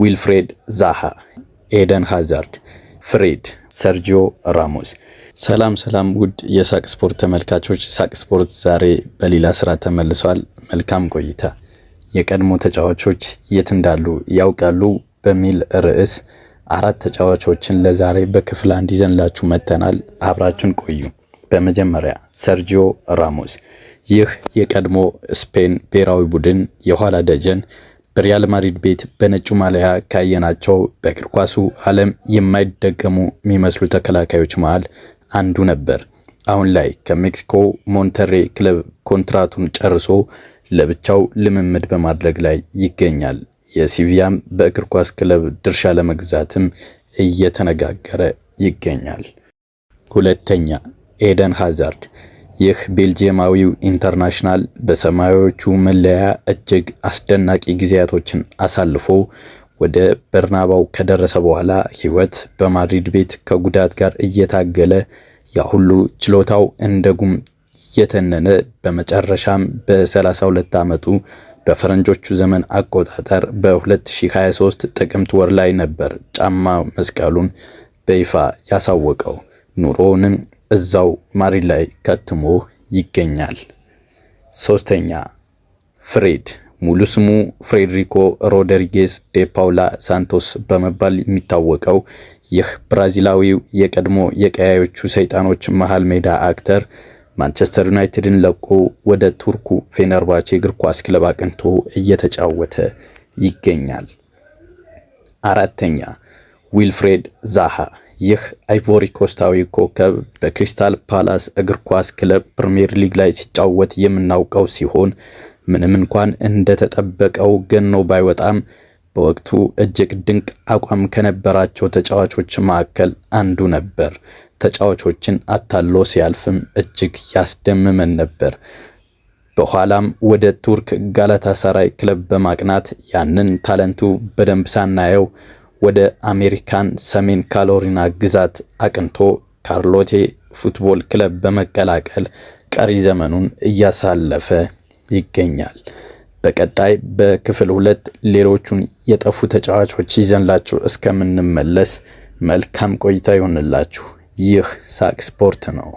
ዊልፍሬድ ዛሃ፣ ኤደን ሃዛርድ፣ ፍሬድ፣ ሰርጂዮ ራሞስ። ሰላም ውድ የሳቅ ስፖርት ተመልካቾች፣ ሳቅ ስፖርት ዛሬ በሌላ ስራ ተመልሷል። መልካም ቆይታ። የቀድሞ ተጫዋቾች የት እንዳሉ ያውቃሉ በሚል ርዕስ 4 ተጫዋቾችን ለዛሬ በክፍል 1 ይዘንላችሁ መጥተናል። አብራችሁን ቆዩ። በመጀመሪያ ሰርጂዮ ራሞስ። ይህ የቀድሞ ስፔን ብሔራዊ ቡድን የኋላ ደጀን በሪያል ማድሪድ ቤት በነጩ ማሊያ ካየናቸው በእግር ኳሱ ዓለም የማይደገሙ የሚመስሉ ተከላካዮች መሃል አንዱ ነበር። አሁን ላይ ከሜክሲኮ ሞንተሬ ክለብ ኮንትራቱን ጨርሶ ለብቻው ልምምድ በማድረግ ላይ ይገኛል። የሲቪያም በእግር ኳስ ክለብ ድርሻ ለመግዛትም እየተነጋገረ ይገኛል። ሁለተኛ ኤደን ሃዛርድ። ይህ ቤልጂየማዊው ኢንተርናሽናል በሰማያዊዎቹ መለያ እጅግ አስደናቂ ጊዜያቶችን አሳልፎ ወደ በርናባው ከደረሰ በኋላ ሕይወት በማድሪድ ቤት ከጉዳት ጋር እየታገለ ያሁሉ ችሎታው እንደ ጉም የተነነ በመጨረሻም በ32 ዓመቱ በፈረንጆቹ ዘመን አቆጣጠር በ2023 ጥቅምት ወር ላይ ነበር ጫማ መስቀሉን በይፋ ያሳወቀው። ኑሮውንም እዛው ማድሪድ ላይ ከትሞ ይገኛል። ሶስተኛ ፍሬድ። ሙሉ ስሙ ፍሬድሪኮ ሮድሪጌዝ ዴ ፓውላ ሳንቶስ በመባል የሚታወቀው ይህ ብራዚላዊው የቀድሞ የቀያዮቹ ሰይጣኖች መሃል ሜዳ አክተር ማንቸስተር ዩናይትድን ለቆ ወደ ቱርኩ ፌነርባቼ እግር ኳስ ክለብ አቅንቶ እየተጫወተ ይገኛል። አራተኛ ዊልፍሬድ ዛሃ። ይህ አይቮሪ ኮስታዊ ኮከብ በክሪስታል ፓላስ እግር ኳስ ክለብ ፕሪሚየር ሊግ ላይ ሲጫወት የምናውቀው ሲሆን ምንም እንኳን እንደተጠበቀው ገኖ ባይወጣም በወቅቱ እጅግ ድንቅ አቋም ከነበራቸው ተጫዋቾች መካከል አንዱ ነበር። ተጫዋቾችን አታሎ ሲያልፍም እጅግ ያስደምመን ነበር። በኋላም ወደ ቱርክ ጋላታሳራይ ክለብ በማቅናት ያንን ታለንቱ በደንብ ሳናየው ወደ አሜሪካን ሰሜን ካሮላይና ግዛት አቅንቶ ካርሎቴ ፉትቦል ክለብ በመቀላቀል ቀሪ ዘመኑን እያሳለፈ ይገኛል። በቀጣይ በክፍል 2 ሌሎቹን የጠፉ ተጫዋቾች ይዘንላችሁ እስከምንመለስ መልካም ቆይታ ይሆንላችሁ። ይህ ሳቅ ስፖርት ነው።